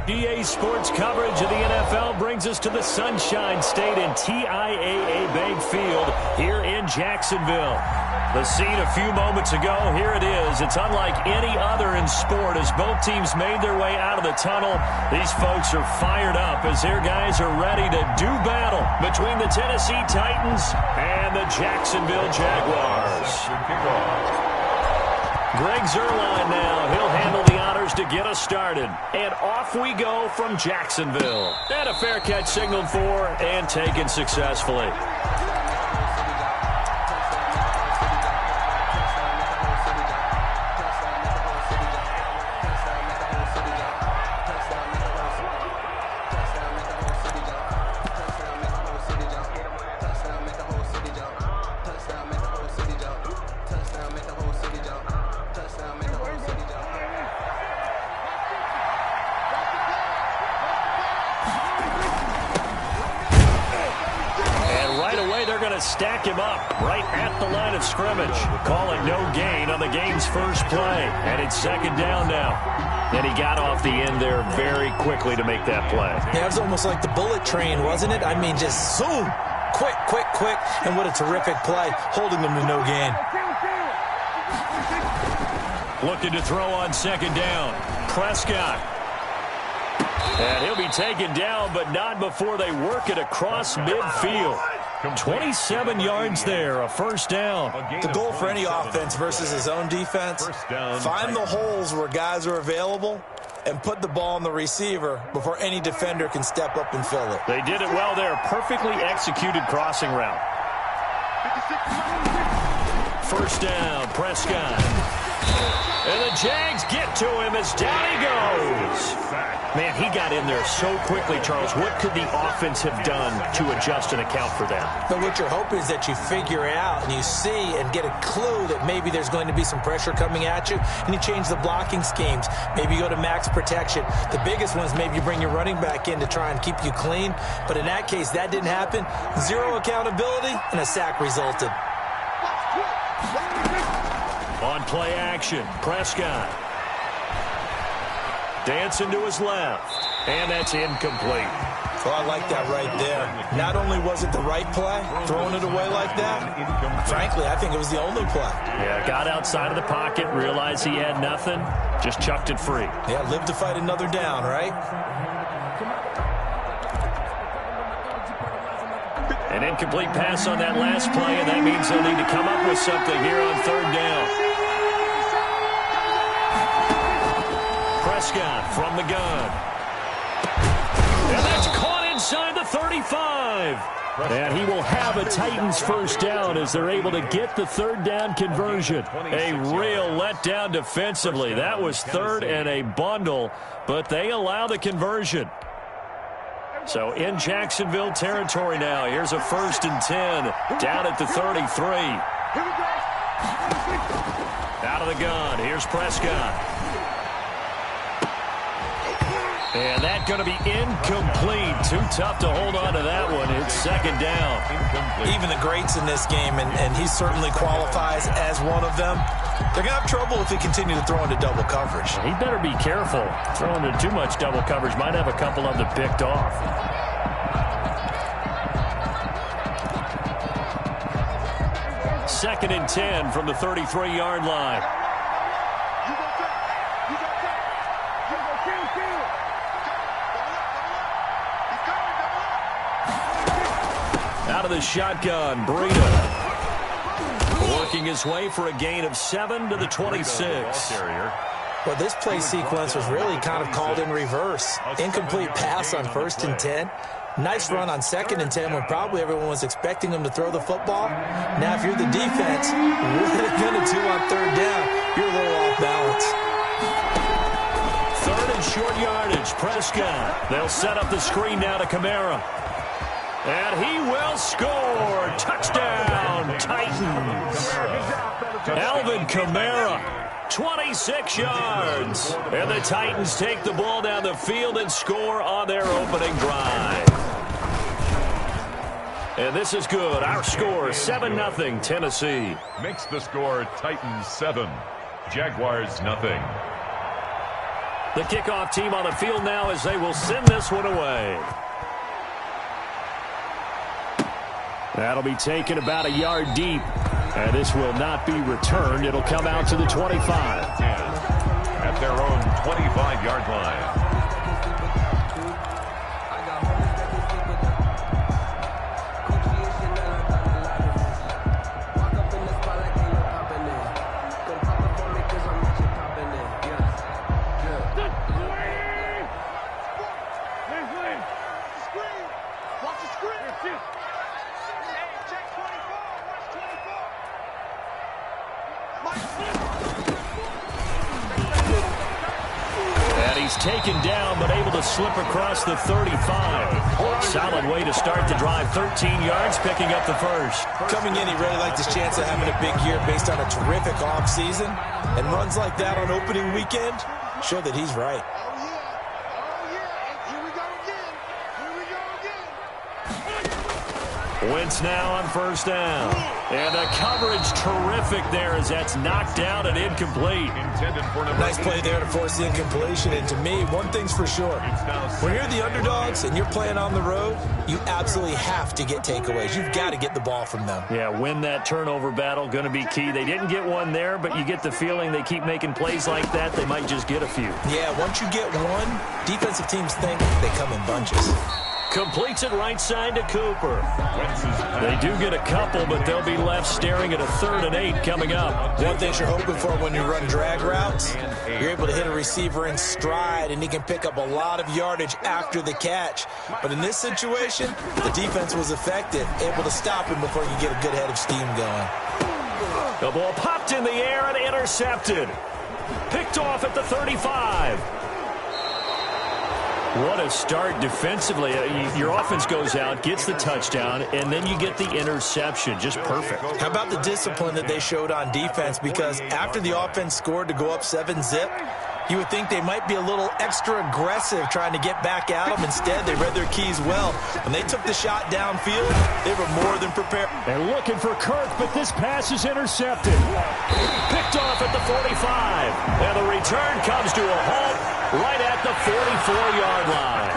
EA Sports coverage of the NFL brings us to the Sunshine State and TIAA Bank Field here in Jacksonville. The scene a few moments ago, here it is. It's unlike any other in sport as both teams made their way out of the tunnel. These folks are fired up as their guys are ready to do battle between the Tennessee Titans and the Jacksonville Jaguars. Greg Zuerlein now. He'll handle the honors to get us started. And off we go from Jacksonville. And a fair catch signaled for and taken successfully. Stack him up right at the line of scrimmage. Call it no gain on the game's first play. And it's second down now. And he got off the end there very quickly to make that play. Yeah, it was almost like the bullet train, wasn't it? I mean, just zoom. Quick, quick, quick. And what a terrific play, holding them to no gain. Looking to throw on second down. Prescott. And he'll be taken down, but not before they work it across midfield. 27 yards there, a first down. The goal for any offense versus his own defense, find the holes where guys are available and put the ball on the receiver before any defender can step up and fill it. They did it well there. Perfectly executed crossing route. First down, Prescott. And the Jags get to him as down he goes. Man, he got in there so quickly, Charles. What could the offense have done to adjust and account for that? But what you're hoping is that you figure out and you see and get a clue that maybe there's going to be some pressure coming at you, and you change the blocking schemes. Maybe you go to max protection. The biggest one is maybe you bring your running back in to try and keep you clean. But in that case, that didn't happen. Zero accountability, and a sack resulted. On play action, Prescott. Dancing to his left. And that's incomplete. Well, I like that right there. Not only was it the right play, throwing it away like that, frankly, I think it was the only play. Yeah, got outside of the pocket, realized he had nothing, just chucked it free. Yeah, live to fight another down, right? An incomplete pass on that last play, and that means they'll need to come up with something here on third down. Prescott from the gun. And that's caught inside the 35. And he will have a Titans first down as they're able to get the third down conversion. A real letdown defensively. That was third and a bundle, but they allow the conversion. So in Jacksonville territory now. Here's a 1st and 10 down at the 33. Out of the gun. Here's Prescott. And that's going to be incomplete. Too tough to hold on to that one. It's second down. Even the greats in this game, and he certainly qualifies as one of them, they're going to have trouble if they continue to throw into double coverage. He better be careful. Throwing into too much double coverage might have a couple of them picked off. Second and 10 from the 33-yard line. Out of the shotgun, Breida. Working his way for a gain of 7 to the 26. Well, this play sequence was really kind of called in reverse. Incomplete pass on 1st and 10. Nice run on 2nd and 10 when probably everyone was expecting him to throw the football. Now, if you're the defense, what are they going to do on third down? You're a little off balance. Third and short yardage, Prescott. They'll set up the screen now to Kamara. And he will score. Touchdown, Titans. Alvin Kamara, 26 yards. And the Titans take the ball down the field and score on their opening drive. And this is good. Our score, 7-0, Tennessee. Makes the score Titans 7, Jaguars 0. The kickoff team on the field now as they will send this one away. That'll be taken about a yard deep. And this will not be returned. It'll come out to the 25. At their own 25-yard line. Taken down, but able to slip across the 35. Solid way to start the drive. 13 yards, picking up the first. Coming in, he really liked his chance of having a big year based on a terrific offseason. And runs like that on opening weekend show that he's right. Wentz now on first down. And the coverage terrific there as that's knocked down and incomplete. Nice play there to force the incompletion. And to me, one thing's for sure. When you're the underdogs and you're playing on the road, you absolutely have to get takeaways. You've got to get the ball from them. Yeah, win that turnover battle, going to be key. They didn't get one there, but you get the feeling they keep making plays like that, they might just get a few. Yeah, once you get one, defensive teams think they come in bunches. Completes it right side to Cooper. They do get a couple, but they'll be left staring at a 3rd and 8 coming up. One thing you're hoping for when you run drag routes, you're able to hit a receiver in stride, and he can pick up a lot of yardage after the catch. But in this situation, the defense was effective, able to stop him before you get a good head of steam going. The ball popped in the air and intercepted. Picked off at the 35. What a start defensively. Your offense goes out, gets the touchdown, and then you get the interception. Just perfect. How about the discipline that they showed on defense? Because after the offense scored to go up 7-zip, you would think they might be a little extra aggressive trying to get back at them. Instead, they read their keys well. When they took the shot downfield, they were more than prepared. They're looking for Kirk, but this pass is intercepted. Picked off at the 45. And the return comes to a halt right at the 44-yard line.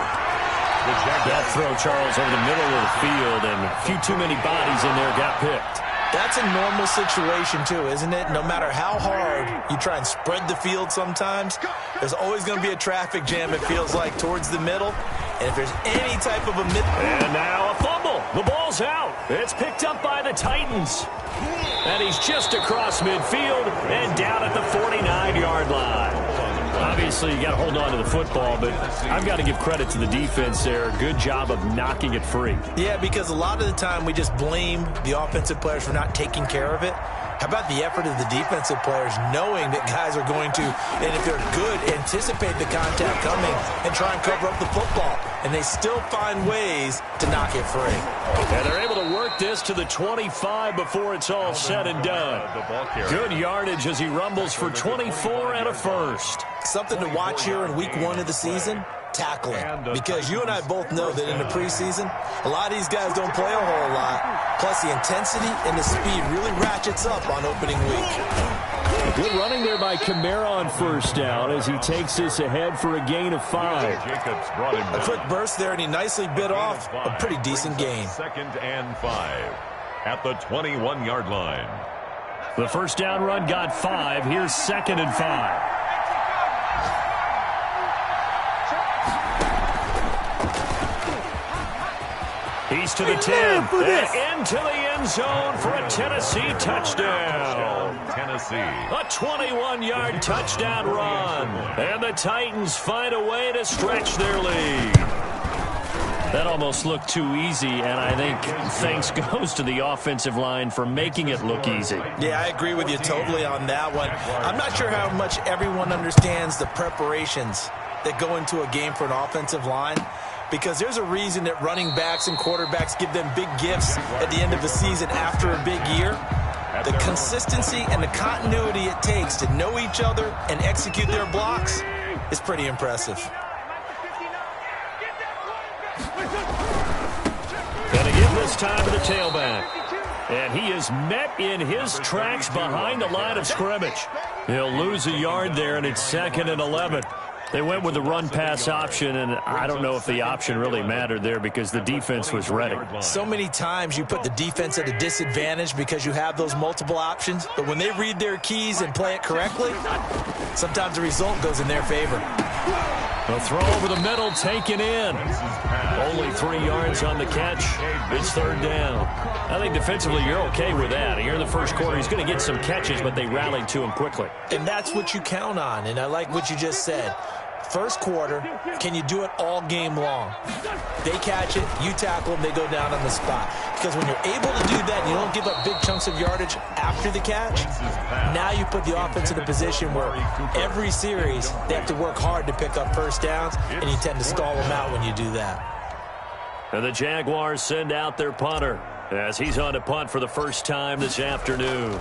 That throw, Charles, over the middle of the field, and a few too many bodies in there got picked. That's a normal situation, too, isn't it? No matter how hard you try and spread the field sometimes, there's always going to be a traffic jam, it feels like, towards the middle. And if there's any type of a... And now a fumble. The ball's out. It's picked up by the Titans. And he's just across midfield and down at the 49-yard line. Obviously, you got to hold on to the football, but I've got to give credit to the defense there. Good job of knocking it free. Yeah, because a lot of the time we just blame the offensive players for not taking care of it. How about the effort of the defensive players knowing that guys are going to, and if they're good, anticipate the contact coming and try and cover up the football. And they still find ways to knock it free. And they're able to work this to the 25 before it's all said and done. Good yardage as he rumbles for 24 and a first. Something to watch here in week 1 of the season. Tackling, because you and I both know that in the preseason, a lot of these guys don't play a whole lot. Plus, the intensity and the speed really ratchets up on opening week. Good running there by Kamara on first down as he takes this ahead for a gain of 5. A quick burst there, and he nicely bit off a pretty decent gain. 2nd and 5 at the 21-yard line. The first down run got 5. Here's 2nd and 5. He's to the 10, and into the end zone for a Tennessee touchdown. Tennessee. A 21-yard touchdown run. And the Titans find a way to stretch their lead. That almost looked too easy, and I think thanks goes to the offensive line for making it look easy. Yeah, I agree with you totally on that one. I'm not sure how much everyone understands the preparations that go into a game for an offensive line, because there's a reason that running backs and quarterbacks give them big gifts at the end of the season after a big year. The consistency and the continuity it takes to know each other and execute their blocks is pretty impressive. Gonna give this time to the tailback. And he is met in his tracks behind the line of scrimmage. He'll lose a yard there, and it's 2nd and 11. They went with the run-pass option, and I don't know if the option really mattered there because the defense was ready. So many times you put the defense at a disadvantage because you have those multiple options, but when they read their keys and play it correctly, sometimes the result goes in their favor. A throw over the middle, taken in. Only 3 yards on the catch. It's third down. I think defensively you're okay with that. Here in the first quarter, he's going to get some catches, but they rallied to him quickly. And that's what you count on, and I like what you just said. First quarter, can you do it all game long? They catch it, you tackle them, they go down on the spot. Because when you're able to do that and you don't give up big chunks of yardage after the catch, now you put the offense in a position where every series they have to work hard to pick up first downs, and you tend to stall them out when you do that. And the Jaguars send out their punter as he's on to punt for the first time this afternoon.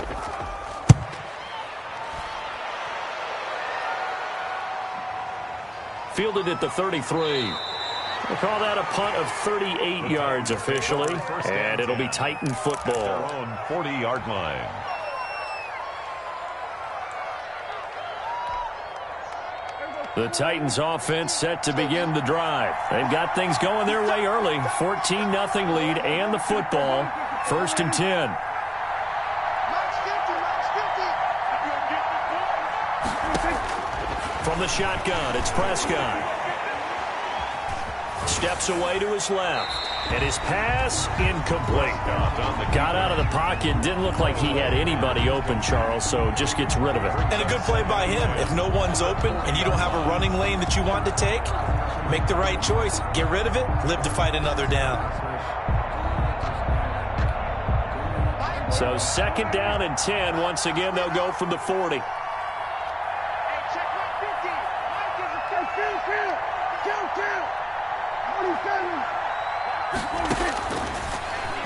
Fielded at the 33. We'll call that a punt of 38 yards officially, and it'll be Titan football. 40-yard line. The Titans offense set to begin the drive. They've got things going their way early. 14-0 lead and the football. 1st and 10. From the shotgun, it's Prescott. Steps away to his left. And his pass incomplete. Got out of the pocket. Didn't look like he had anybody open, Charles, so just gets rid of it. And a good play by him. If no one's open and you don't have a running lane that you want to take, make the right choice. Get rid of it. Live to fight another down. So 2nd down and 10. Once again, they'll go from the 40.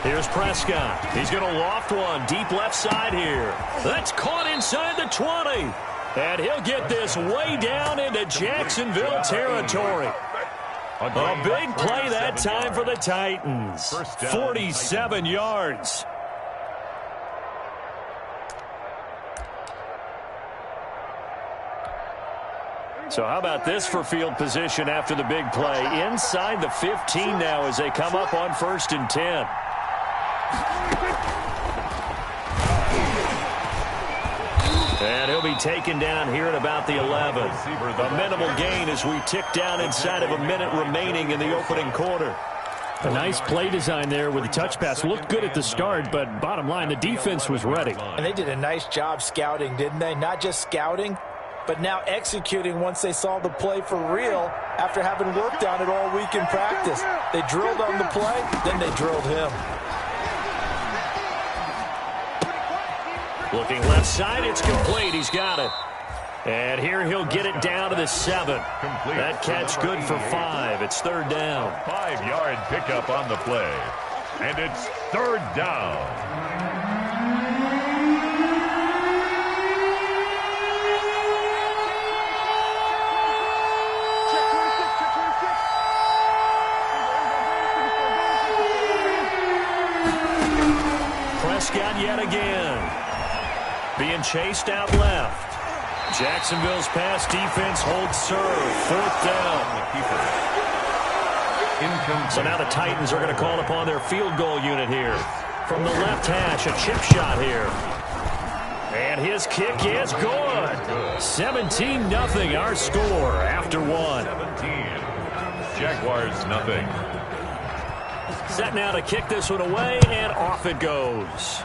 Here's Prescott. He's going to loft one deep left side here. That's caught inside the 20. And he'll get this way down into Jacksonville territory. A big play that time for the Titans. 47 yards. So how about this for field position after the big play? Inside the 15 now as they come up on 1st and 10. And he'll be taken down here at about the 11. A minimal gain as we tick down inside of a minute remaining in the opening quarter. A nice play design there with the touch pass. Looked good at the start, but bottom line, the defense was ready. And they did a nice job scouting, didn't they? Not just scouting, but now executing once they saw the play for real after having worked on it all week in practice. They drilled on the play, then they drilled him. Looking left side, it's complete. He's got it. And here he'll get it down to the 7. That catch good for 5. It's 3rd down. 5-yard pickup on the play. And it's 3rd down. Prescott yet again. Being chased out left. Jacksonville's pass defense holds serve. 4th down. So now the Titans are going to call upon their field goal unit here. From the left hash, a chip shot here. And his kick is good. 17-0 our score after 1. 17. Jaguars nothing. Set now to kick this one away, and off it goes.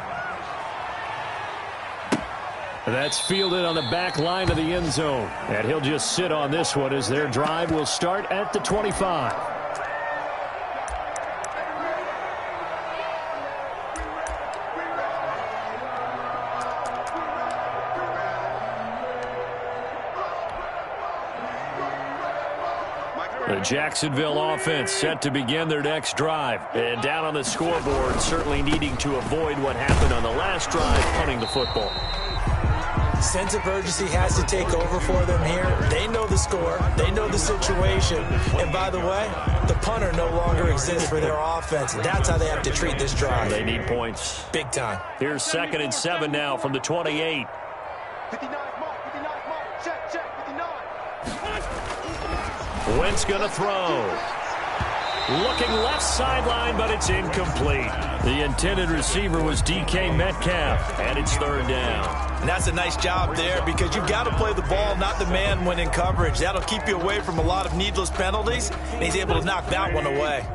That's fielded on the back line of the end zone. And he'll just sit on this one as their drive will start at the 25. The Jacksonville offense set to begin their next drive. And down on the scoreboard, certainly needing to avoid what happened on the last drive, punting the football. Sense of urgency has to take over for them here. They know the score. They know the situation. And by the way, the punter no longer exists for their offense. That's how they have to treat this drive. They need points. Big time. Here's 2nd and 7 now from the 28. 59, mark, check, 59. Wentz going to throw. Looking left sideline, but it's incomplete. The intended receiver was DK Metcalf, and it's third down. And that's a nice job there because you've got to play the ball, not the man when in coverage. That'll keep you away from a lot of needless penalties, and he's able to knock that one away.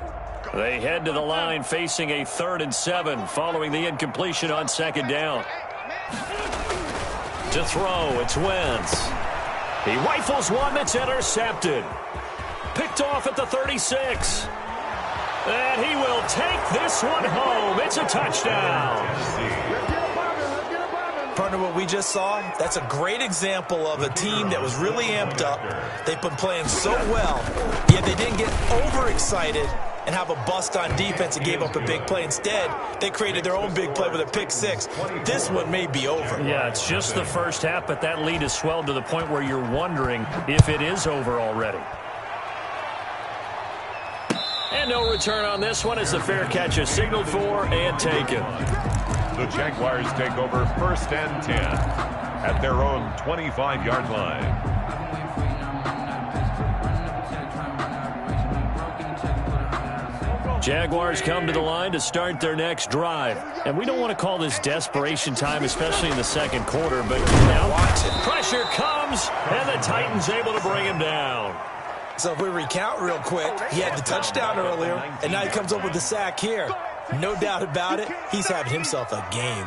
They head to the line facing a 3rd and 7 following the incompletion on 2nd down. To throw, it's Wentz. He rifles one that's intercepted. Picked off at the 36. And he will take this one home. It's a touchdown. Partner, what we just saw, that's a great example of a team that was really amped up. They've been playing so well, yet they didn't get overexcited and have a bust on defense and gave up a big play. Instead, they created their own big play with a pick 6. This one may be over. Yeah, it's just the first half, but that lead has swelled to the point where you're wondering if it is over already. And no return on this one as the fair catch is signaled for and taken. The Jaguars take over 1st and 10 at their own 25-yard line. Jaguars come to the line to start their next drive. And we don't want to call this desperation time, especially in the 2nd quarter, but now watch it. Pressure comes, and the Titans able to bring him down. So if we recount real quick, he had the touchdown earlier, and now he comes up with the sack here. No doubt about it, he's having himself a game.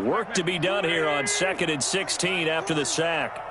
Work to be done here on 2nd and 16 after the sack.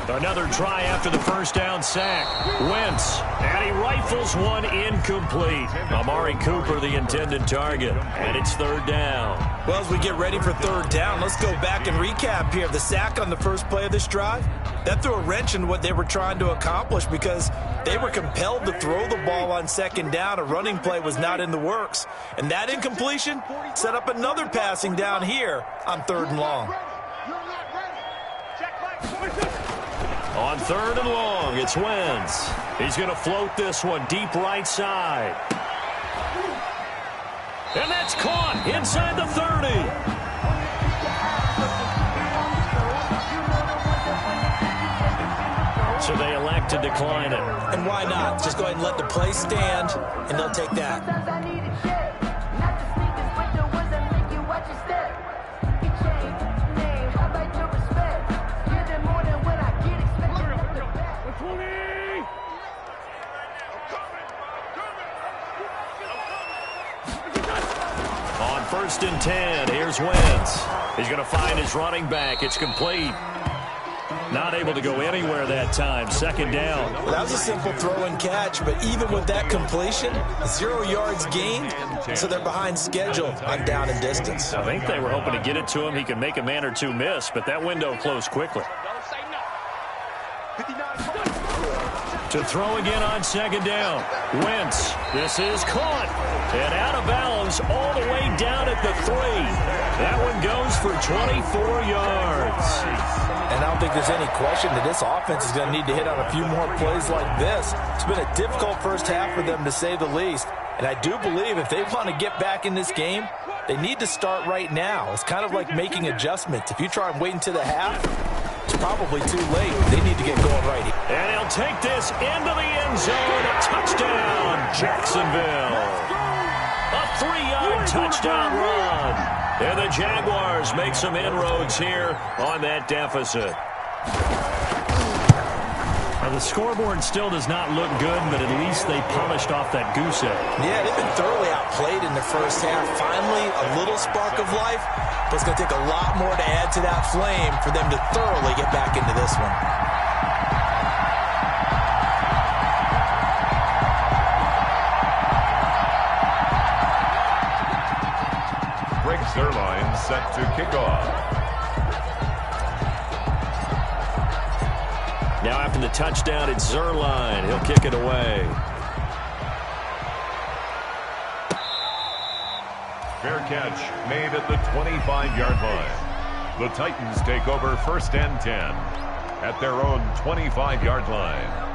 Another try after the 1st down sack. Wentz, and he rifles one incomplete. Amari Cooper, the intended target, and it's 3rd down. Well, as we get ready for 3rd down, let's go back and recap here. The sack on the first play of this drive, that threw a wrench in what they were trying to accomplish because they were compelled to throw the ball on 2nd down. A running play was not in the works. And that incompletion set up another passing down here on 3rd and long. On 3rd and long, it's Wentz. He's going to float this one deep right side. And that's caught inside the 30. So they elect to decline it. And why not? Just go ahead and let the play stand, and they'll take that. On 1st and 10, here's Wentz. He's going to find his running back. It's complete. Not able to go anywhere that time. 2nd down. Well, that was a simple throw and catch, but even with that completion, 0 yards gained, so they're behind schedule on down and distance. I think they were hoping to get it to him. He could make a man or two miss, but that window closed quickly. To throw again on 2nd down. Wentz. This is caught. And out of bounds all the way down at the 3. That one goes for 24 yards. And I don't think there's any question that this offense is going to need to hit on a few more plays like this. It's been a difficult first half for them, to say the least. And I do believe if they want to get back in this game, they need to start right now. It's kind of like making adjustments. If you try and wait until the half, it's probably too late. They need to get going right here. And he'll take this into the end zone. A touchdown, Jacksonville. A 3-yard touchdown run. And the Jaguars make some inroads here on that deficit. Now, the scoreboard still does not look good, but at least they polished off that goose egg. Yeah, they've been thoroughly outplayed in the first half. Finally, a little spark of life, but it's going to take a lot more to add to that flame for them to thoroughly get back into this one. Zerline set to kick off. Now after the touchdown, it's Zerline. He'll kick it away. Fair catch made at the 25-yard line. The Titans take over 1st and 10 at their own 25-yard line.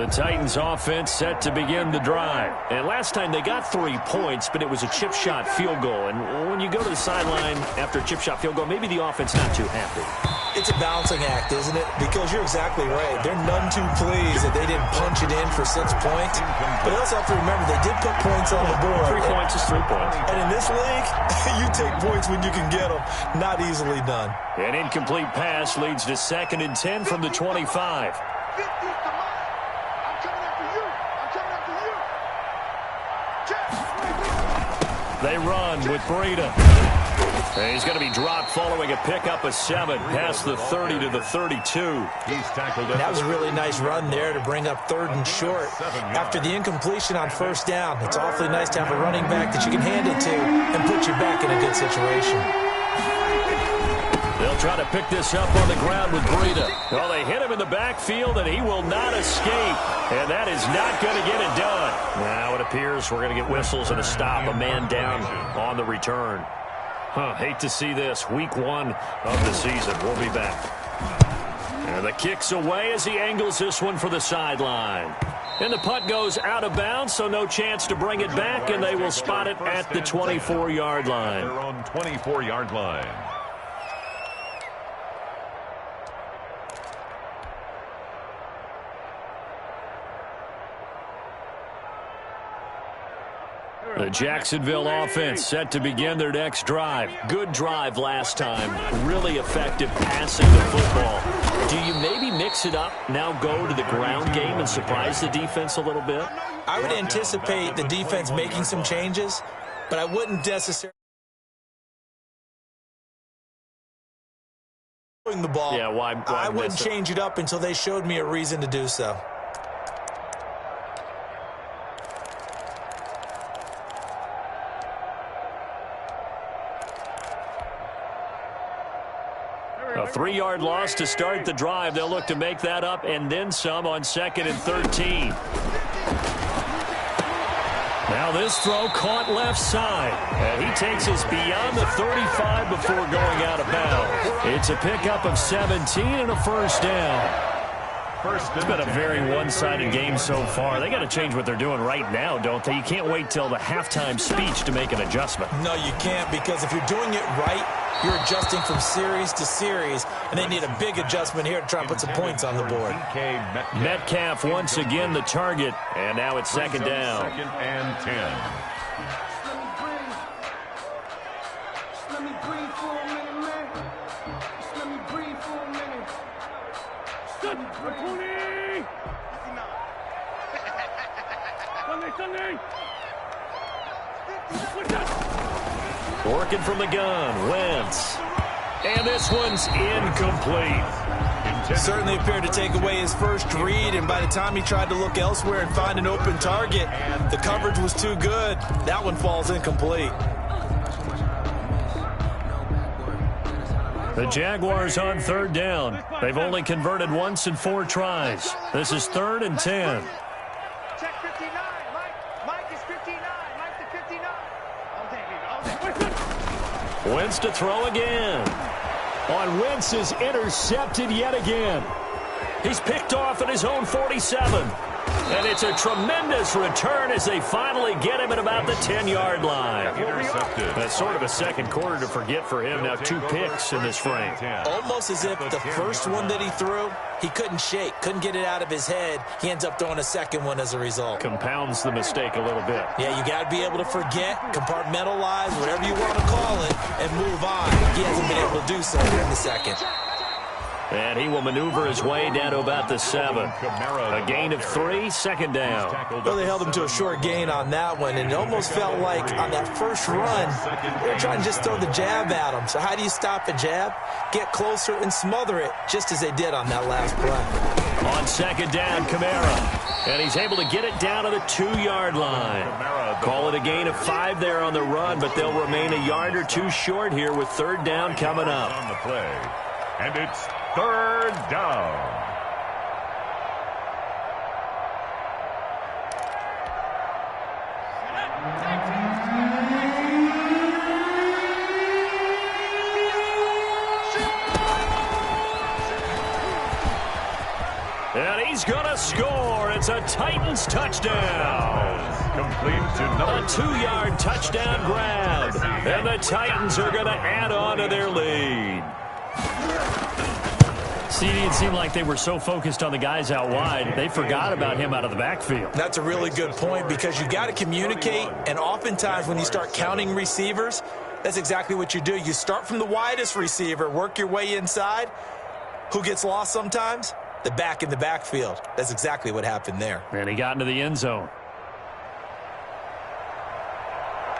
The Titans offense set to begin the drive. And last time they got 3 points, but it was a chip shot field goal. And when you go to the sideline after a chip shot field goal, maybe the offense not too happy. It's a balancing act, isn't it? Because you're exactly right. They're none too pleased that they didn't punch it in for 6 points. But they also have to remember they did put points on the board. 3 points is 3 points. And in this league, you take points when you can get them. Not easily done. An incomplete pass leads to 2nd and 10 from the 25. They run with Breida. He's going to be dropped following a pickup of 7 past the 30 to the 32. He's tackled. That was a really nice run there to bring up 3rd and short. After the incompletion on 1st down, it's awfully nice to have a running back that you can hand it to and put you back in a good situation. They'll try to pick this up on the ground with Breida. Well, they hit him in the backfield, and he will not escape. And that is not going to get it done. Now it appears we're going to get whistles and a stop. A man down on the return. Hate to see this. Week 1 of the season. We'll be back. And the kick's away as he angles this one for the sideline. And the punt goes out of bounds, so no chance to bring it back, and they will spot it at the 24-yard line. Their own 24-yard line. The Jacksonville offense set to begin their next drive. Good drive last time. Really effective passing the football. Do you maybe mix it up, now go to the ground game and surprise the defense a little bit? I would anticipate the defense making some changes, but I wouldn't necessarily the ball. Yeah, why I wouldn't change it up until they showed me a reason to do so. A 3-yard loss to start the drive. They'll look to make that up and then some on 2nd and 13. Now this throw caught left side. And he takes us beyond the 35 before going out of bounds. It's a pickup of 17 and a 1st down. It's been a very one-sided game so far. They got to change what they're doing right now, don't they? You can't wait till the halftime speech to make an adjustment. No, you can't, because if you're doing it right, you're adjusting from series to series, and they need a big adjustment here to try and put some points on the board. Metcalf once again the target, and now it's 2nd down. 2nd and 10. Working from the gun, Wentz. And this one's incomplete. Certainly appeared to take away his first read, and by the time he tried to look elsewhere and find an open target, the coverage was too good. That one falls incomplete. The Jaguars on 3rd down. They've only converted once in 4 tries. This is 3rd and 10. Check 59. Mike is 59. Mike to 59. Wentz to throw again. On Wentz is intercepted yet again. He's picked off at his own 47. And it's a tremendous return as they finally get him at about the 10-yard line. Intercepted. That's sort of a second quarter to forget for him. Now 2 picks in this frame. Almost as if the first one that he threw, he couldn't shake, couldn't get it out of his head. He ends up throwing a second one as a result. Compounds the mistake a little bit. Yeah, you got to be able to forget, compartmentalize, whatever you want to call it, and move on. He hasn't been able to do so here in the second. And he will maneuver his way down to about the 7. A gain of 3, 2nd down. Well, they held him to a short gain on that one, and it almost felt like on that first run, they were trying to just throw the jab at him. So how do you stop a jab? Get closer and smother it, just as they did on that last play. On 2nd down, Kamara. And he's able to get it down to the 2-yard line. Call it a gain of 5 there on the run, but they'll remain a yard or 2 short here with 3rd down coming up. On the play. And it's 3rd down. And he's going to score. It's a Titans touchdown. Complete to number A 2-yard touchdown grab. And the Titans are going to add on to their lead. See, it seemed like they were so focused on the guys out wide, they forgot about him out of the backfield. That's a really good point because you got to communicate, and oftentimes when you start counting receivers, that's exactly what you do. You start from the widest receiver, work your way inside. Who gets lost sometimes? The back in the backfield. That's exactly what happened there. And he got into the end zone.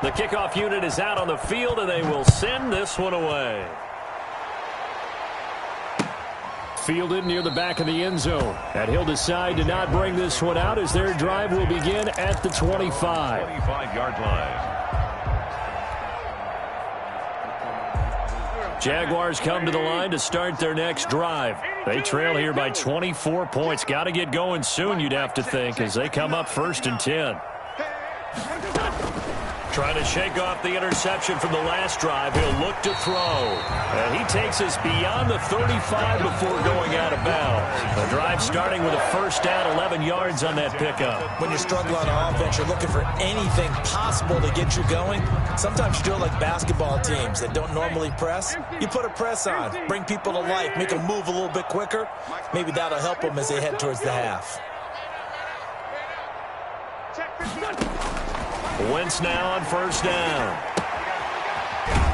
The kickoff unit is out on the field, and they will send this one away. Fielded near the back of the end zone. And he'll decide to not bring this one out as their drive will begin at the 25. 25-yard line. Jaguars come to the line to start their next drive. They trail here by 24 points. Got to get going soon, you'd have to think, as they come up 1st and 10. Trying to shake off the interception from the last drive. He'll look to throw. And he takes us beyond the 35 before going out of bounds. The drive starting with a first down, 11 yards on that pickup. When you struggle on offense, you're looking for anything possible to get you going. Sometimes you do it like basketball teams that don't normally press. You put a press on, bring people to life, make them move a little bit quicker. Maybe that'll help them as they head towards the half. Wentz now on first down.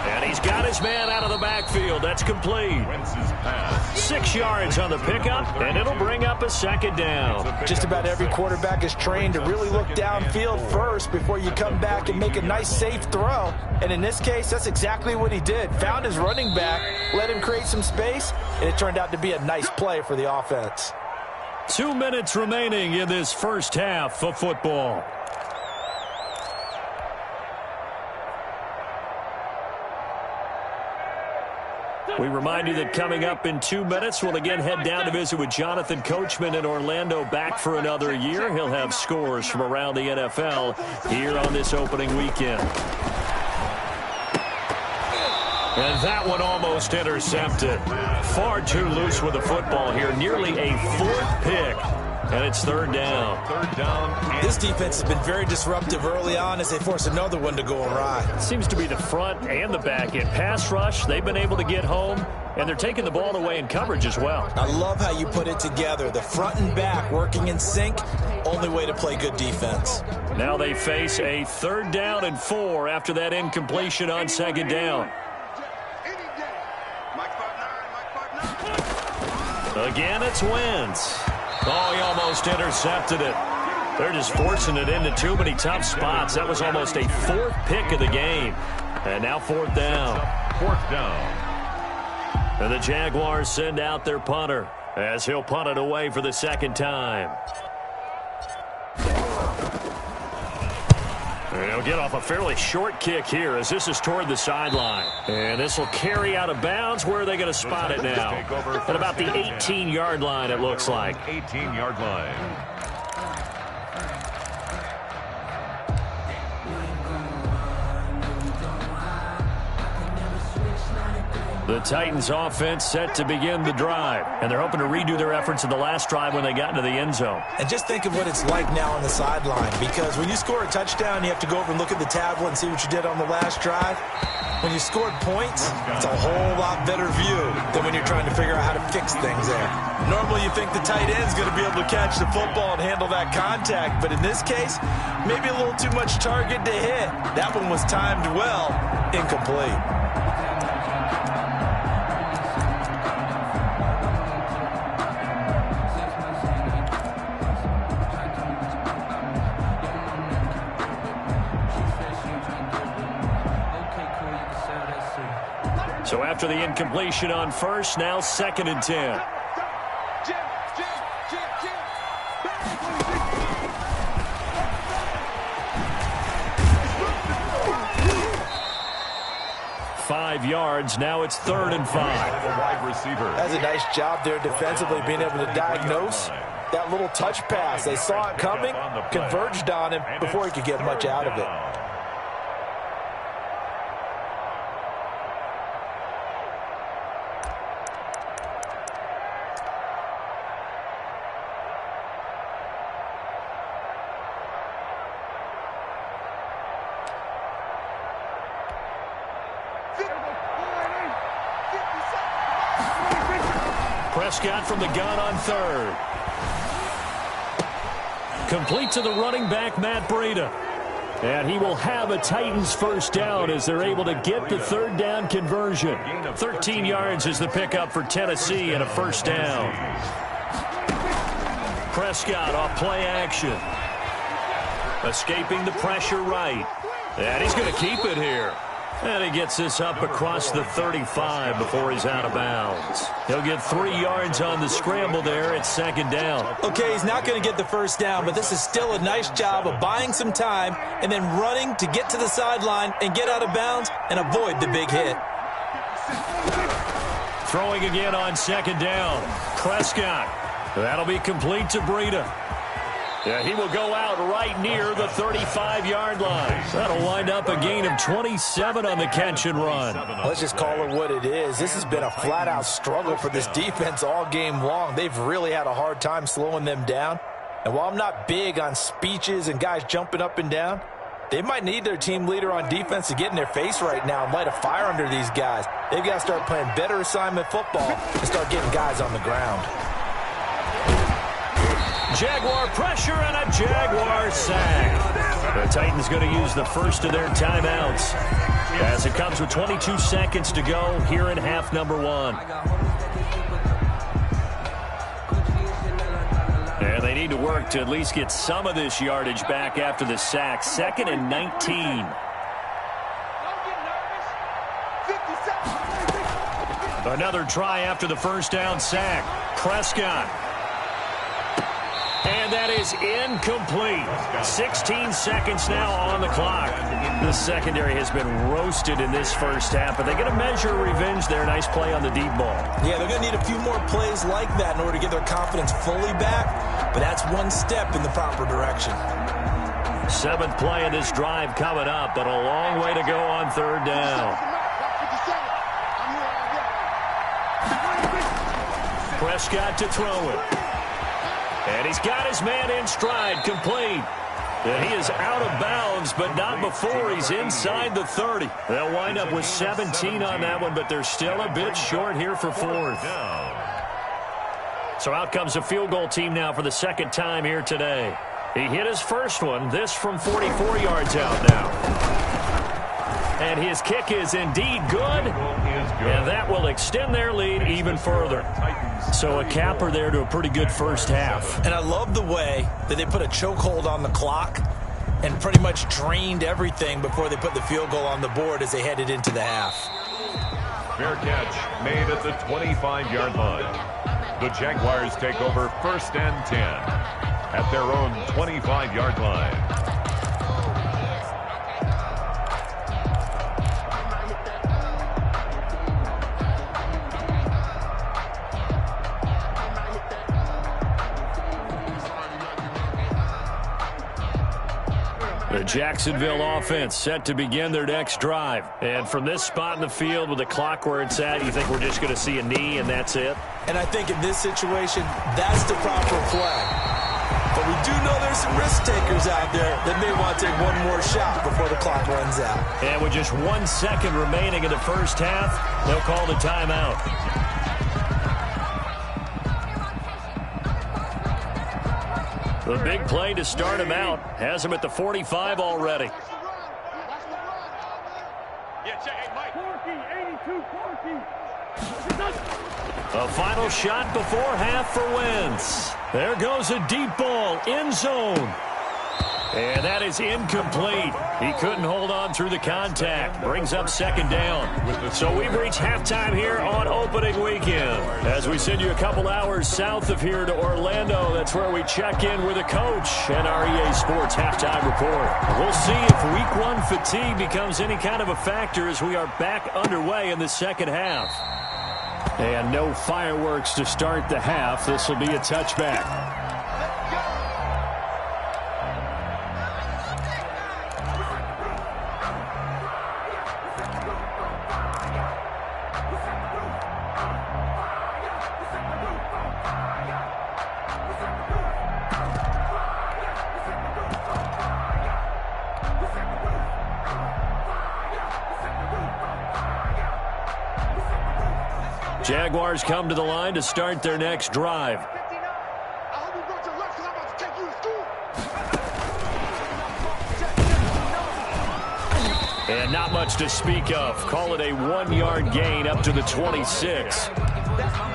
And he's got his man out of the backfield. That's complete. 6 yards on the pickup, and it'll bring up a second down. Just about every quarterback is trained to really look downfield first before you come back and make a nice, safe throw. And in this case, that's exactly what he did. Found his running back, let him create some space, and it turned out to be a nice play for the offense. 2 minutes remaining in this first half of football. We remind you that coming up in 2 minutes, we'll again head down to visit with Jonathan Coachman in Orlando, back for another year. He'll have scores from around the NFL here on this opening weekend. And that one almost intercepted. Far too loose with the football here. Nearly a 4th pick. And it's third down. This defense has been very disruptive early on as they force another one to go awry. Seems to be the front and the back end. Pass rush, they've been able to get home, and they're taking the ball away in coverage as well. I love how you put it together. The front and back working in sync, only way to play good defense. Now they face a 3rd down and 4 after that incompletion on 2nd down. Again, it's Wentz. Oh, he almost intercepted it. They're just forcing it into too many tough spots. That was almost a 4th pick of the game. And now 4th down. 4th down. And the Jaguars send out their punter as he'll punt it away for the 2nd time. And he'll get off a fairly short kick here as this is toward the sideline. And this will carry out of bounds. Where are they going to spot it now? At about the 18-yard line, it looks like. 18-yard line. The Titans offense set to begin the drive. And they're hoping to redo their efforts in the last drive when they got into the end zone. And just think of what it's like now on the sideline, because when you score a touchdown, you have to go over and look at the tablet and see what you did on the last drive. When you scored points, it's a whole lot better view than when you're trying to figure out how to fix things there. Normally, you think the tight end's going to be able to catch the football and handle that contact, but in this case, maybe a little too much target to hit. That one was timed well, incomplete. So after the incompletion on first, now 2nd and 10. Five yards. Now it's 3rd and 5. That's a nice job there defensively, being able to diagnose that little touch pass. They saw it coming, converged on him before he could get much out of it. Prescott from the gun on third. Complete to the running back, Matt Breida. And he will have a Titans first down as they're able to get the third down conversion. 13 yards is the pickup for Tennessee and a first down. Prescott off play action. Escaping the pressure right. And he's going to keep it here. And he gets this up across the 35 before he's out of bounds. He'll get 3 yards on the scramble there at second down. Okay, he's not going to get the first down, but this is still a nice job of buying some time and then running to get to the sideline and get out of bounds and avoid the big hit. Throwing again on second down. Prescott. That'll be complete to Breida. Yeah, he will go out right near the 35-yard line. That'll wind up a gain of 27 on the catch and run. Let's just call it what it is. This has been a flat-out struggle for this defense all game long. They've really had a hard time slowing them down. And while I'm not big on speeches and guys jumping up and down, they might need their team leader on defense to get in their face right now and light a fire under these guys. They've got to start playing better assignment football and start getting guys on the ground. Jaguar pressure and a Jaguar sack. The Titans going to use the first of their timeouts as it comes with 22 seconds to go here in half number 1. And they need to work to at least get some of this yardage back after the sack. 2nd and 19. Another try after the first down sack. Prescott. And that is incomplete. 16 seconds now on the clock. The secondary has been roasted in this first half, but they're going to measure revenge there. Nice play on the deep ball. Yeah, they're going to need a few more plays like that in order to get their confidence fully back, but that's one step in the proper direction. 7th play of this drive coming up, but a long way to go on third down. Prescott to throw it. And he's got his man in stride, complete. And he is out of bounds, but not before he's inside the 30. They'll wind up with 17 on that one, but they're still a bit short here for 4th. So out comes a field goal team now for the second time here today. He hit his first one, this from 44 yards out now. And his kick is indeed good, and that will extend their lead even further. So a capper there to a pretty good first half. And I love the way that they put a chokehold on the clock and pretty much drained everything before they put the field goal on the board as they headed into the half. Fair catch made at the 25-yard line. The Jaguars take over 1st and 10 at their own 25-yard line. The Jacksonville offense set to begin their next drive. And from this spot in the field with the clock where it's at, you think we're just going to see a knee and that's it? And I think in this situation, that's the proper play. But we do know there's some risk takers out there that may want to take one more shot before the clock runs out. And with just 1 second remaining in the first half, they'll call the timeout. The big play to start him out has him at the 45 already. A final shot before half for Wentz. There goes a deep ball, end zone. And that is incomplete. He couldn't hold on through the contact. Brings up second down. So we've reached halftime here on opening weekend. As we send you a couple hours south of here to Orlando, that's where we check in with a coach and our EA Sports halftime report. We'll see if week 1 fatigue becomes any kind of a factor as we are back underway in the second half. And no fireworks to start the half. This will be a touchback. Jaguars come to the line to start their next drive. And not much to speak of. Call it a 1-yard gain up to the 26.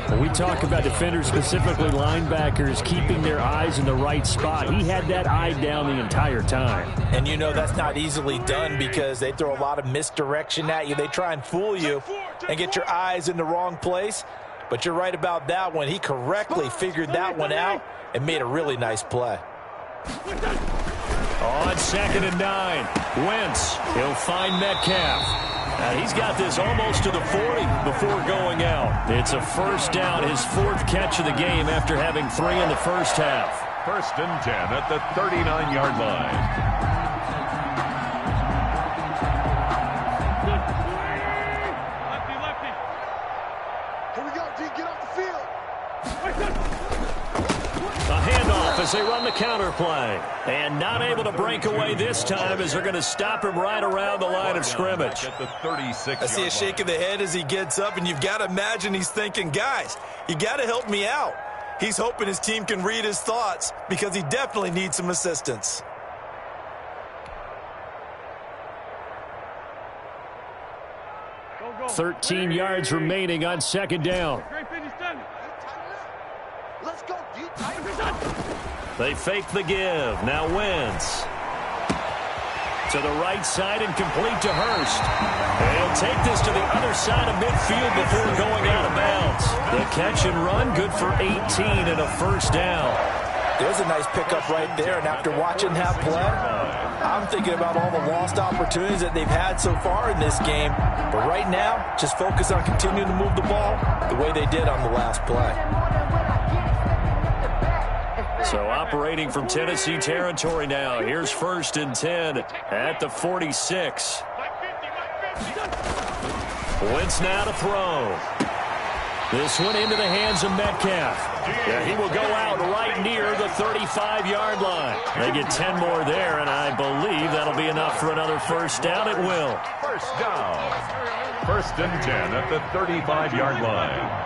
When we talk about defenders, specifically linebackers, keeping their eyes in the right spot, he had that eye down the entire time. And you know that's not easily done because they throw a lot of misdirection at you. They try and fool you and get your eyes in the wrong place. But you're right about that one. He correctly figured that one out and made a really nice play. On 2nd and 9, Wentz. He'll find Metcalf. And he's got this almost to the 40 before going out. It's a first down, his 4th catch of the game after having 3 in the first half. 1st and 10 at the 39-yard line. Here we go, D. Get off the field. A handoff as they run the counter play. And not able to break away this time as they're going to stop him right around the line of scrimmage. At the 36-yard I see a shake of the head as he gets up, and you've got to imagine he's thinking, guys, you got to help me out. He's hoping his team can read his thoughts because he definitely needs some assistance. Go. 13 yards remaining on 2nd down. Let's go, D. They fake the give. Now Wentz. To the right side and complete to Hurst. And he'll take this to the other side of midfield before going out of bounds. The catch and run, good for 18 and a first down. There's a nice pickup right there, and after watching that play, I'm thinking about all the lost opportunities that they've had so far in this game. But right now, just focus on continuing to move the ball the way they did on the last play. So operating from Tennessee territory now. Here's 1st and 10 at the 46. Wentz now to throw. This one into the hands of Metcalf. Yeah, he will go out right near the 35-yard line. They get 10 more there, and I believe that'll be enough for another first down. It will. First down. 1st and 10 at the 35-yard line.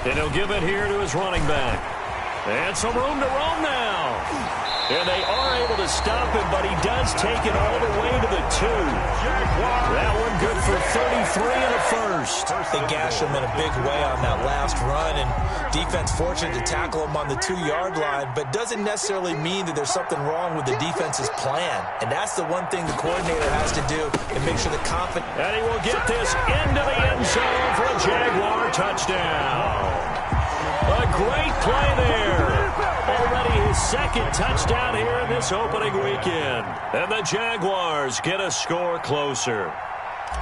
And he'll give it here to his running back. And some room to roam now. And they are able to stop him, but he does take it all the way to the 2. That one good for 33 and a first. They gashed him in a big way on that last run, and defense fortunate to tackle him on the 2-yard line, but doesn't necessarily mean that there's something wrong with the defense's plan. And that's the one thing the coordinator has to do and make sure the confidence. And he will get this into the end zone for a Jaguar touchdown. A great play there. Already his 2nd touchdown here in this opening weekend. And the Jaguars get a score closer.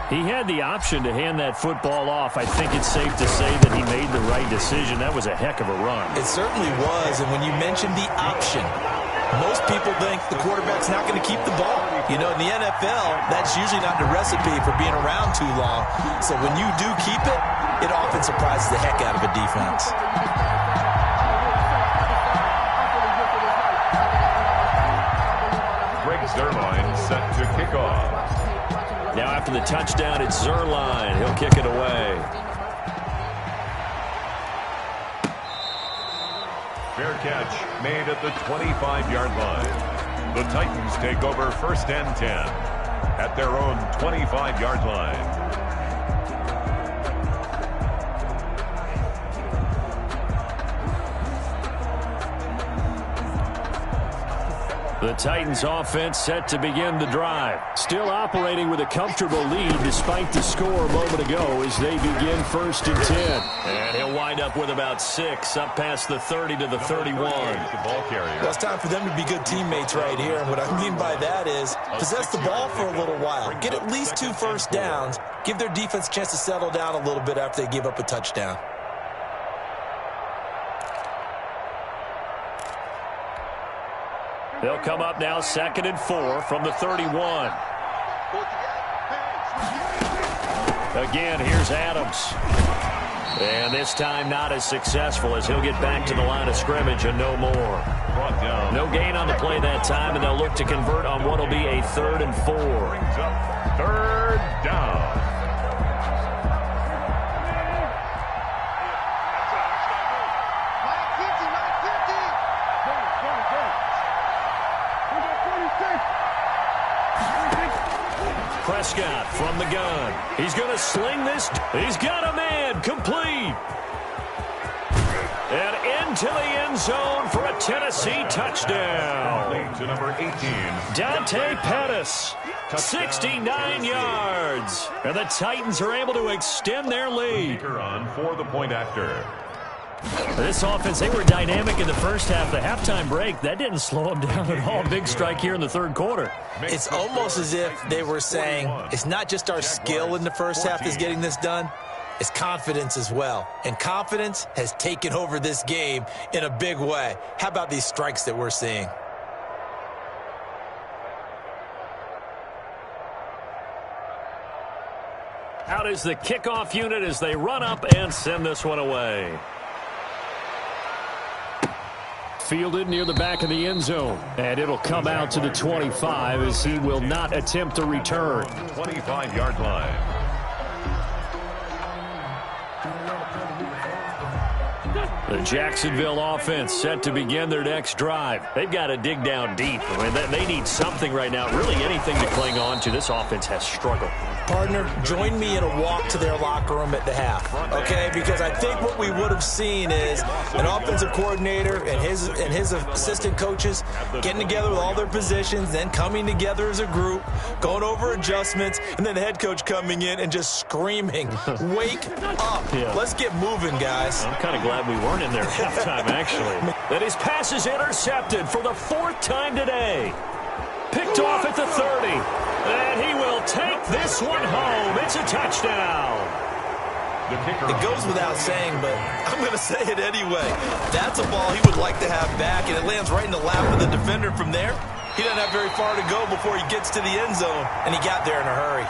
He had the option to hand that football off. I think it's safe to say that he made the right decision. That was a heck of a run. It certainly was, and when you mentioned the option, most people think the quarterback's not going to keep the ball. You know, in the NFL, that's usually not the recipe for being around too long. So when you do keep it, it often surprises the heck out of a defense. Zerline set to kick off. Now after the touchdown, it's Zerline. He'll kick it away. Fair catch made at the 25-yard line. The Titans take over 1st and 10 at their own 25-yard line. The Titans offense set to begin the drive. Still operating with a comfortable lead despite the score a moment ago as they begin 1st and 10. And he'll wind up with about 6 up past the 30 to the 31. Well, it's time for them to be good teammates right here. And what I mean by that is possess the ball for a little while. Get at least 2 first downs. Give their defense a chance to settle down a little bit after they give up a touchdown. They'll come up now 2nd and 4 from the 31. Again, here's Adams. And this time not as successful as he'll get back to the line of scrimmage and no more. No gain on the play that time, and they'll look to convert on what will be a 3rd and 4. Third down. Prescott from the gun. He's going to sling this. He's got a man. Complete. And into the end zone for a Tennessee touchdown. To number 18. Dante Pettis, 69 yards. And the Titans are able to extend their lead. On for the point after. This offense, they were dynamic in the first half. The halftime break, that didn't slow them down at all. Big strike here in the 3rd quarter. It's almost as if they were saying, it's not just our skill in the first half that's getting this done. It's confidence as well. And confidence has taken over this game in a big way. How about these strikes that we're seeing? Out is the kickoff unit as they run up and send this one away. Fielded near the back of the end zone. And it'll come out to the 25 as he will not attempt a return. 25-yard line. The Jacksonville offense set to begin their next drive. They've got to dig down deep. I mean, they need something right now, really anything to cling on to. This offense has struggled. Partner, join me in a walk to their locker room at the half, okay? Because I think what we would have seen is an offensive coordinator and his assistant coaches getting together with all their positions, then coming together as a group, going over adjustments, and then the head coach coming in and just screaming, wake up. Yeah. Let's get moving, guys. I'm kind of glad we weren't in there at halftime, actually. That his pass is intercepted for the 4th time today. Picked off at the 30. And he will take this one home. It's a touchdown. It goes without saying, but I'm going to say it anyway. That's a ball he would like to have back, and it lands right in the lap of the defender from there. He doesn't have very far to go before he gets to the end zone, and he got there in a hurry.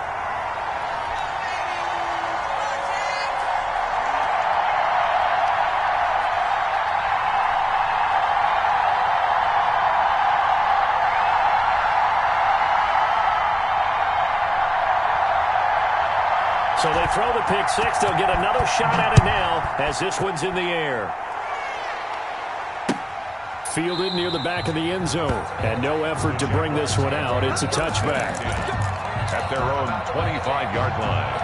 So they throw the pick six. They'll get another shot at it now as this one's in the air. Fielded near the back of the end zone. And no effort to bring this one out. It's a touchback. At their own 25-yard line.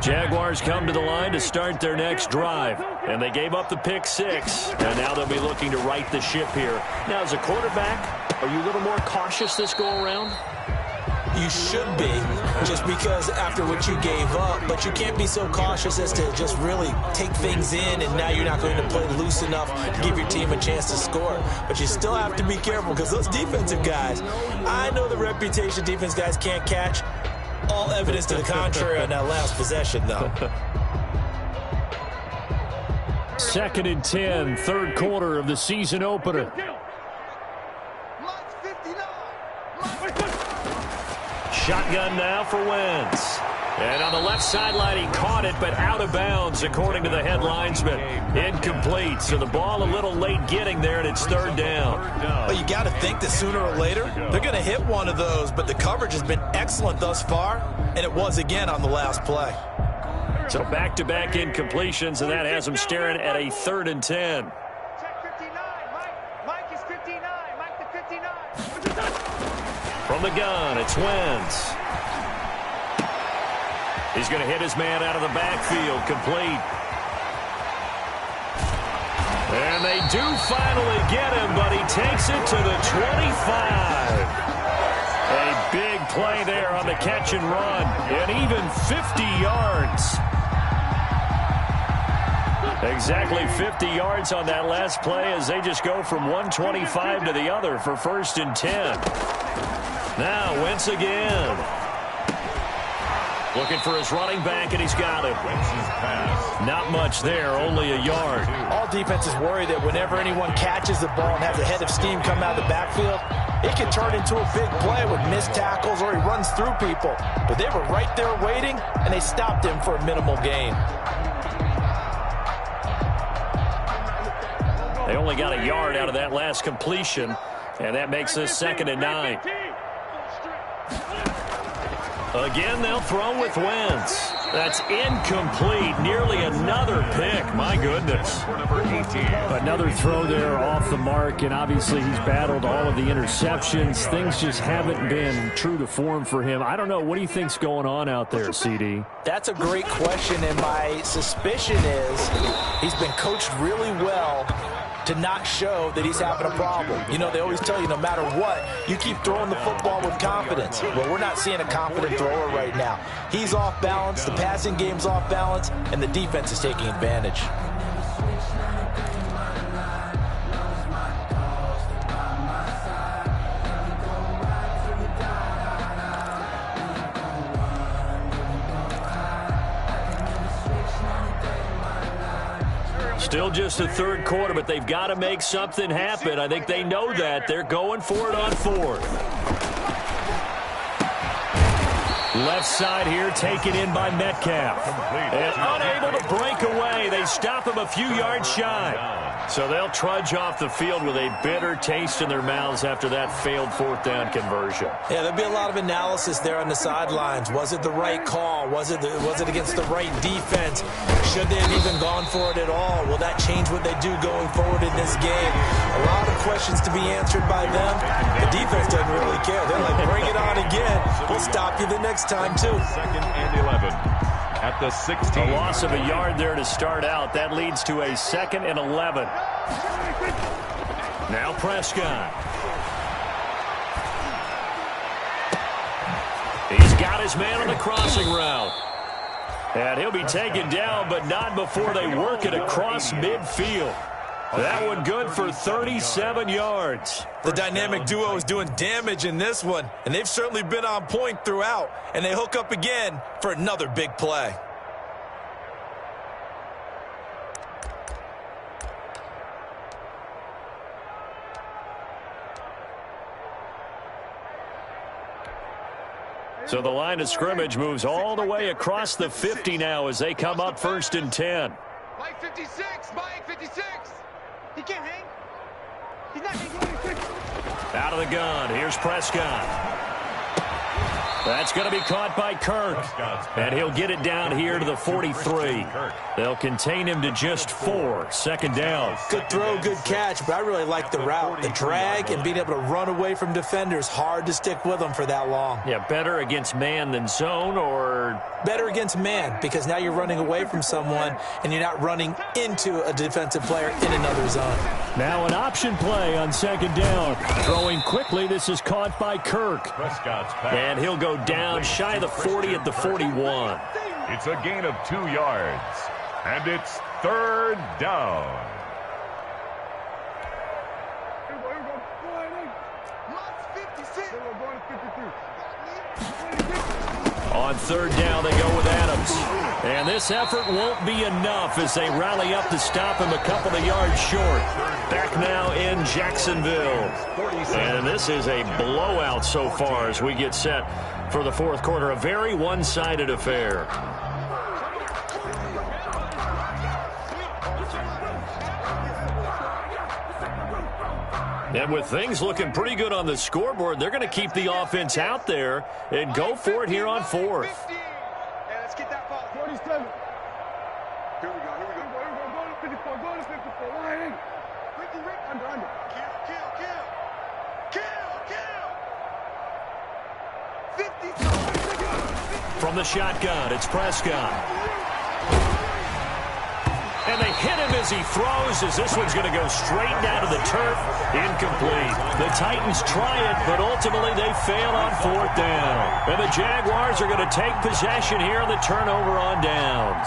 Jaguars come to the line to start their next drive. And they gave up the pick six. And now they'll be looking to right the ship here. Now, as a quarterback, are you a little more cautious this go-around? You should be, just because after what you gave up, but you can't be so cautious as to just really take things in, and now you're not going to play loose enough to give your team a chance to score. But you still have to be careful, because those defensive guys, I know the reputation defense guys can't catch. All evidence to the contrary on that last possession, though. 2nd and 10, third quarter of the season opener. Shotgun now for Wentz. And on the left sideline, he caught it, but out of bounds, according to the head linesman. Incomplete, so the ball a little late getting there, and it's third down. Well, you got to think that sooner or later, they're going to hit one of those, but the coverage has been excellent thus far, and it was again on the last play. So back-to-back incompletions, and that has them staring at a 3rd and 10. Check 59. Mike is 59. Mike the 59. From the gun, it's Wentz. He's going to hit his man out of the backfield, complete. And they do finally get him, but he takes it to the 25. A big play there on the catch and run, and even 50 yards. Exactly 50 yards on that last play as they just go from 125 to the other for 1st and 10. Now Wentz again. Looking for his running back, and he's got him. Not much there, only a yard. All defenses worry that whenever anyone catches the ball and has a head of steam come out of the backfield, it can turn into a big play with missed tackles or he runs through people. But they were right there waiting, and they stopped him for a minimal gain. They only got a yard out of that last completion, and that makes this 2nd and 9. Again, they'll throw with Wentz. That's incomplete. Nearly another pick. My goodness. Another throw there off the mark, and obviously he's battled all of the interceptions. Things just haven't been true to form for him. I don't know. What do you think's going on out there, CD? That's a great question, and my suspicion is he's been coached really well to not show that he's having a problem. You know, they always tell you no matter what, you keep throwing the football with confidence. Well, we're not seeing a confident thrower right now. He's off balance, the passing game's off balance, and the defense is taking advantage. Still just the 3rd quarter, but they've got to make something happen. I think they know that. They're going for it on 4th. Left side here taken in by Metcalf. And unable to break away. They stop him a few yards shy. So they'll trudge off the field with a bitter taste in their mouths after that failed 4th down conversion. Yeah, there'll be a lot of analysis there on the sidelines. Was it the right call? Was it against the right defense? Should they have even gone for it at all? Will that change what they do going forward in this game? A lot of questions to be answered by them. The defense doesn't really care. They're like, bring it on again. We'll stop you the next time, too. 2nd and 11 at the 16. A loss of a yard there to start out. That leads to a 2nd and 11. Now Prescott. He's got his man on the crossing route. And he'll be taken down, but not before they work it across midfield. That one good for 37 yards. The dynamic duo is doing damage in this one, and they've certainly been on point throughout, and they hook up again for another big play. So the line of scrimmage moves all the way across the 50 now as they come up 1st and 10. Mike 56, Mike 56. He can't hang. He's not hanging. Out of the gun. Here's Prescott. That's going to be caught by Kirk. And he'll get it down here to the 43. They'll contain him to just 4. 2nd down. Good throw, good catch, but I really like the route. The drag and being able to run away from defenders. Hard to stick with them for that long. Yeah, better against man than zone, or better against man, because now you're running away from someone and you're not running into a defensive player in another zone. Now an option play on 2nd down. Throwing quickly, this is caught by Kirk. And he'll go down shy of the 40 at the 41. It's a gain of 2 yards. And it's 3rd down. On 3rd down, they go with Adams. And this effort won't be enough as they rally up to stop him a couple of yards short. Back now in Jacksonville. And this is a blowout so far as we get set for the 4th quarter. A very one-sided affair. And with things looking pretty good on the scoreboard, they're going to keep the offense out there and go for it here on 4th. Yeah, let's get that ball. 47. Here we go. Go to 54. Go to 54. Rick. Under. Kill. 50. From the shotgun, it's Prescott. And they hit him as he throws, as this one's going to go straight down to the turf. Incomplete. The Titans try it, but ultimately they fail on 4th down. And the Jaguars are going to take possession here on the turnover on downs.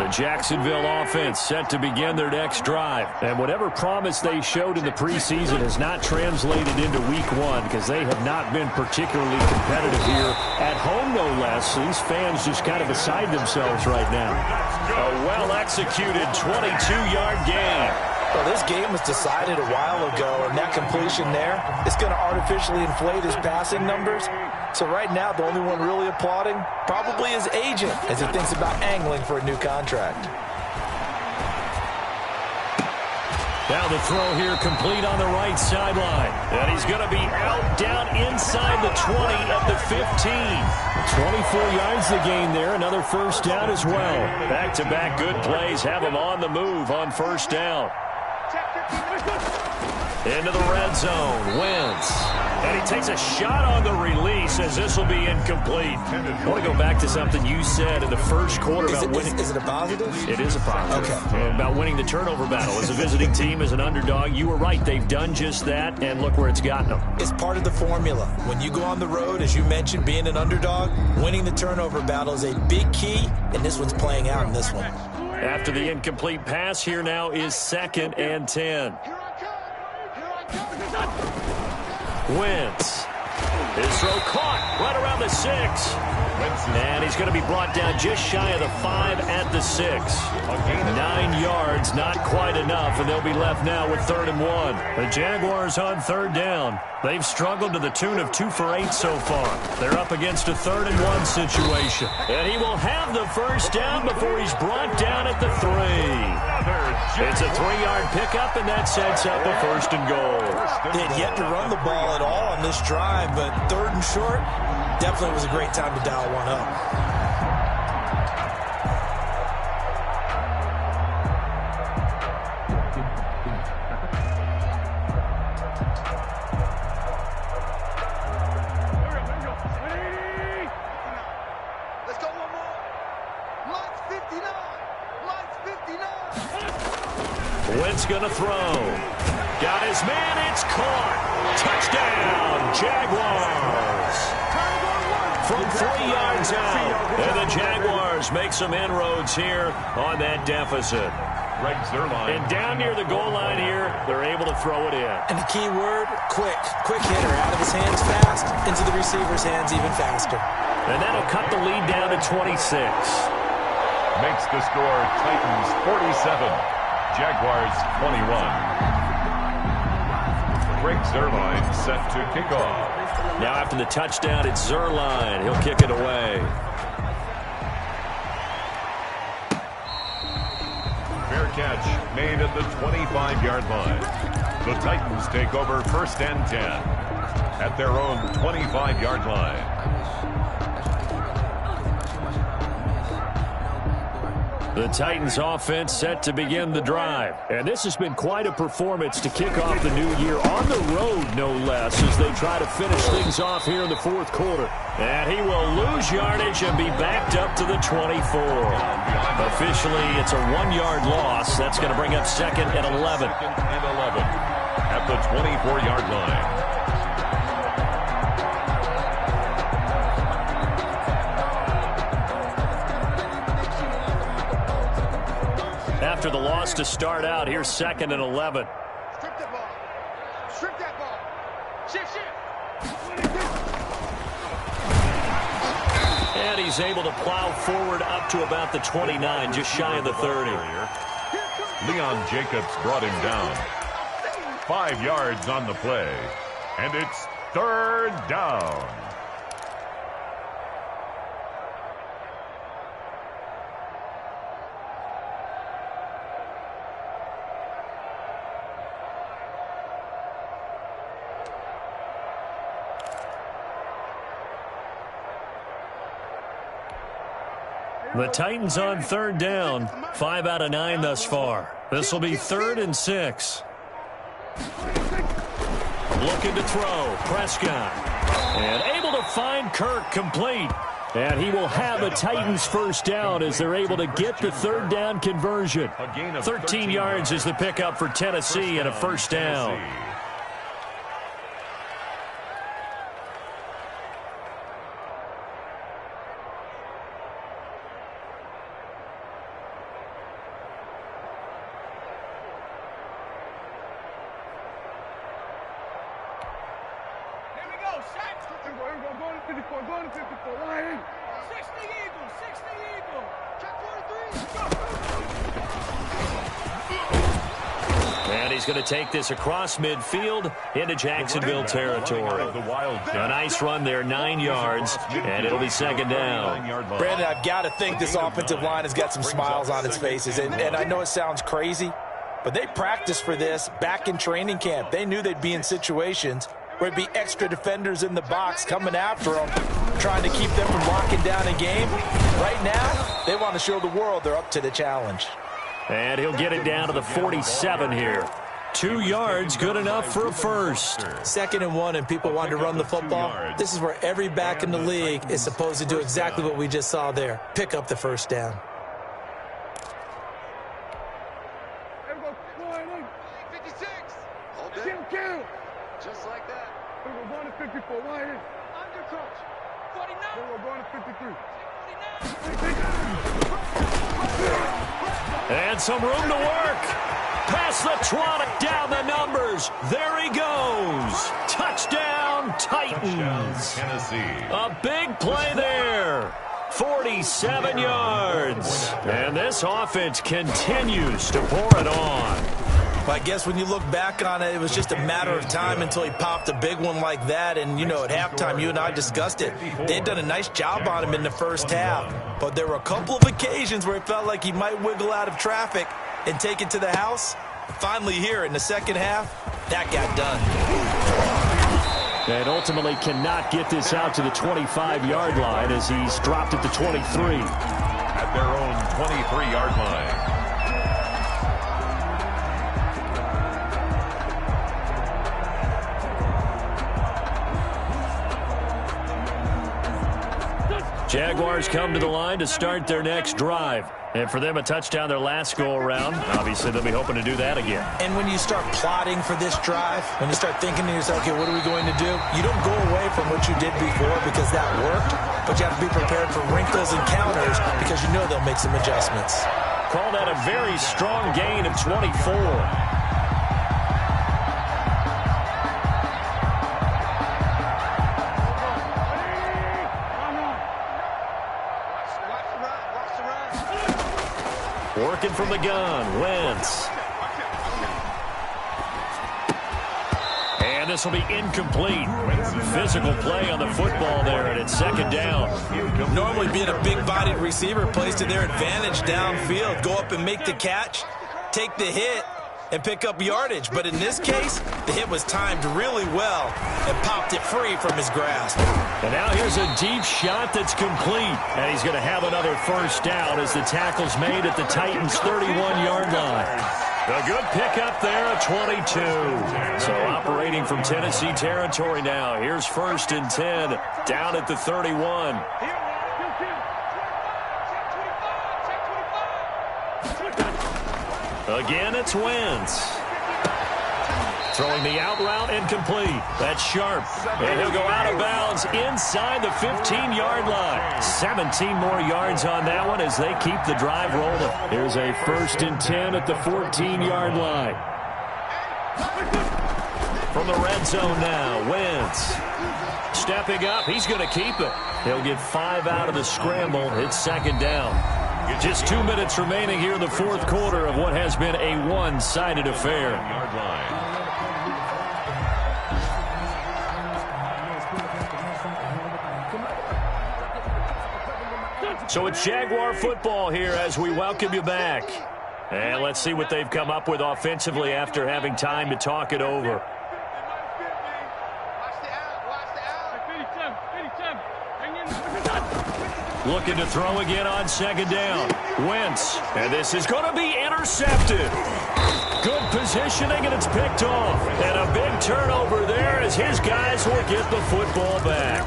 The Jacksonville offense set to begin their next drive. And whatever promise they showed in the preseason has not translated into week one because they have not been particularly competitive here at home, no less. These fans just kind of beside themselves right now. A well-executed 22-yard gain. Well, this game was decided a while ago, and that completion there is going to artificially inflate his passing numbers. So right now, the only one really applauding probably his agent as he thinks about angling for a new contract. Now the throw here complete on the right sideline. And he's going to be out down inside the 20 at the 15. 24 yards the gain there. Another first down as well. Back-to-back good plays have him on the move on first down. Into the red zone. Wentz. And he takes a shot on the release as this will be incomplete. I want to go back to something you said in the first quarter about winning. Is it a positive? It is a positive. Okay. About winning the turnover battle. As a visiting team, as an underdog, you were right. They've done just that, and look where it's gotten them. It's part of the formula. When you go on the road, as you mentioned, being an underdog, winning the turnover battle is a big key, and this one's playing out in this one. After the incomplete pass, here now is 2nd and 10. Wentz. His throw caught right around the 6. And he's going to be brought down just shy of the 5 at the 6. 9 yards, not quite enough, and they'll be left now with 3rd and 1. The Jaguars on 3rd down. They've struggled to the tune of 2 for 8 so far. They're up against a 3rd and 1 situation. And he will have the first down before he's brought down at the 3. It's a 3-yard pickup, and that sets up a 1st and goal. They had yet to run the ball at all on this drive, but 3rd and short, definitely was a great time to dial one up. Wentz going to throw. Got his man. It's caught. Touchdown, Jaguars. From 3 yards out. And the Jaguars make some inroads here on that deficit. And down near the goal line here, they're able to throw it in. And the key word, quick. Quick hitter. Out of his hands fast, into the receiver's hands even faster. And that'll cut the lead down to 26. Makes the score Titans 47. Jaguars 21. Greg Zuerlein set to kick off. Now after the touchdown, it's Zuerlein. He'll kick it away. Fair catch made at the 25-yard line. The Titans take over 1st and 10 at their own 25-yard line. The Titans offense set to begin the drive. And this has been quite a performance to kick off the new year on the road, no less, as they try to finish things off here in the 4th quarter. And he will lose yardage and be backed up to the 24. Officially, it's a 1-yard loss. That's going to bring up 2nd and 11. 2nd and 11 at the 24-yard line. After the loss to start out, here's 2nd and 11. Strip that ball. Strip that ball. Shift. And he's able to plow forward up to about the 29, just shy of the 30. Leon Jacobs brought him down. 5 yards on the play. And it's 3rd down. The Titans on 3rd down. 5 out of 9 thus far. This will be 3rd and 6. Looking to throw. Prescott. And able to find Kirk complete. And he will have a Titans first down as they're able to get the 3rd down conversion. 13 yards is the pickup for Tennessee and a first down. 54, going to 54, line in. 60 Eagle, 60 Eagle. Check 43. And he's going to take this across midfield into Jacksonville territory. A nice run there, 9 yards, and it'll be second down. Brandon, I've got to think this offensive line has got some smiles on its faces. And I know it sounds crazy, but they practiced for this back in training camp. They knew they'd be in situations where it'd be extra defenders in the box coming after them, trying to keep them from locking down a game. Right now, they want to show the world they're up to the challenge. And he'll get it down to the 47 here. 2 yards, good enough for a first. 2nd and 1, and people want to run the football. This is where every back in the league is supposed to do exactly what we just saw there. Pick up the first down. Everybody, line in. 56. Hold it. Kill. Just like that. We're going to 54, line in. Under coach. 49. We're going to 53. 49. And some room to work. Past the 20, down the numbers. There he goes. Touchdown, Titans. Tennessee. A big play there. 47 yards. And this offense continues to pour it on. But I guess when you look back on it, it was just a matter of time until he popped a big one like that. And, you know, at halftime, you and I discussed it. They'd done a nice job on him in the first half. But there were a couple of occasions where it felt like he might wiggle out of traffic and take it to the house. Finally here in the second half, that got done. And ultimately cannot get this out to the 25-yard line as he's dropped at the 23. At their own 23-yard line. Jaguars come to the line to start their next drive. And for them, a touchdown their last go-around. Obviously, they'll be hoping to do that again. And when you start plotting for this drive, when you start thinking to yourself, okay, what are we going to do? You don't go away from what you did before because that worked, but you have to be prepared for wrinkles and counters because you know they'll make some adjustments. Call that a very strong gain of 24. Working from the gun, Wentz. And this will be incomplete. Physical play on the football there, and it's second down. Normally being a big-bodied receiver plays to their advantage downfield. Go up and make the catch, take the hit, and pick up yardage. But in this case, the hit was timed really well and popped it free from his grasp. And now here's a deep shot that's complete. And he's going to have another first down as the tackle's made at the Titans' 31-yard line. A good pickup there at 22. So operating from Tennessee territory now. Here's 1st and 10 down at the 31. Again, it's Wentz. Throwing the out route incomplete. That's Sharp. And he'll go out of bounds inside the 15-yard line. 17 more yards on that one as they keep the drive rolling. Here's a 1st and 10 at the 14-yard line. From the red zone now, Wentz. Stepping up, he's going to keep it. He'll get 5 out of the scramble. It's second down. Just 2 minutes remaining here in the fourth quarter of what has been a one-sided affair. So it's Jaguar football here as we welcome you back. And let's see what they've come up with offensively after having time to talk it over. Looking to throw again on second down. Wentz. And this is going to be intercepted. Good positioning, and it's picked off. And a big turnover there as his guys will get the football back.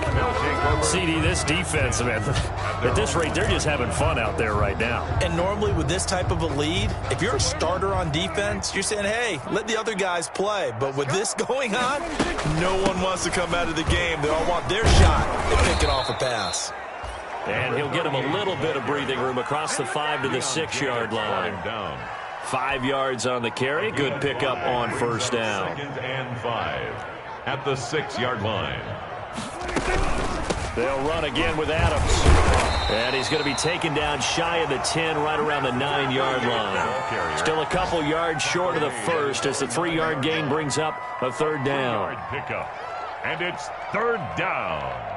CD, this defense, man, at this rate, they're just having fun out there right now. And normally with this type of a lead, if you're a starter on defense, you're saying, hey, let the other guys play. But with this going on, no one wants to come out of the game. They all want their shot at picking off a pass. And he'll get him a little bit of breathing room across the 5 to the 6-yard line. 5 yards on the carry. Good pickup on first down. 2nd and 5 at the 6-yard line. They'll run again with Adams. And he's going to be taken down shy of the 10, right around the 9-yard line. Still a couple yards short of the first as the 3-yard gain brings up a third down. Pickup. And it's third down.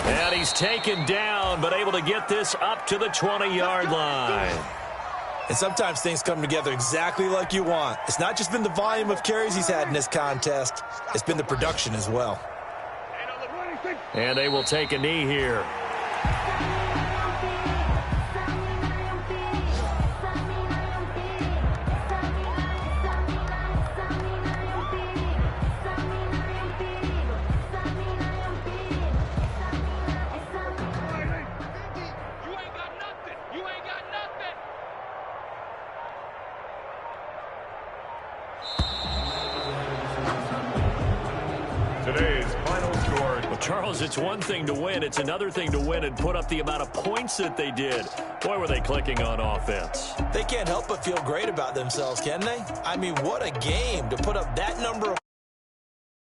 And he's taken down, but able to get this up to the 20-yard line. And sometimes things come together exactly like you want. It's not just been the volume of carries he's had in this contest. It's been the production as well. And they will take a knee here. Today's final score. Well, Charles, it's one thing to win. It's another thing to win and put up the amount of points that they did. Boy, were they clicking on offense. They can't help but feel great about themselves, can they? I mean, what a game to put up that number of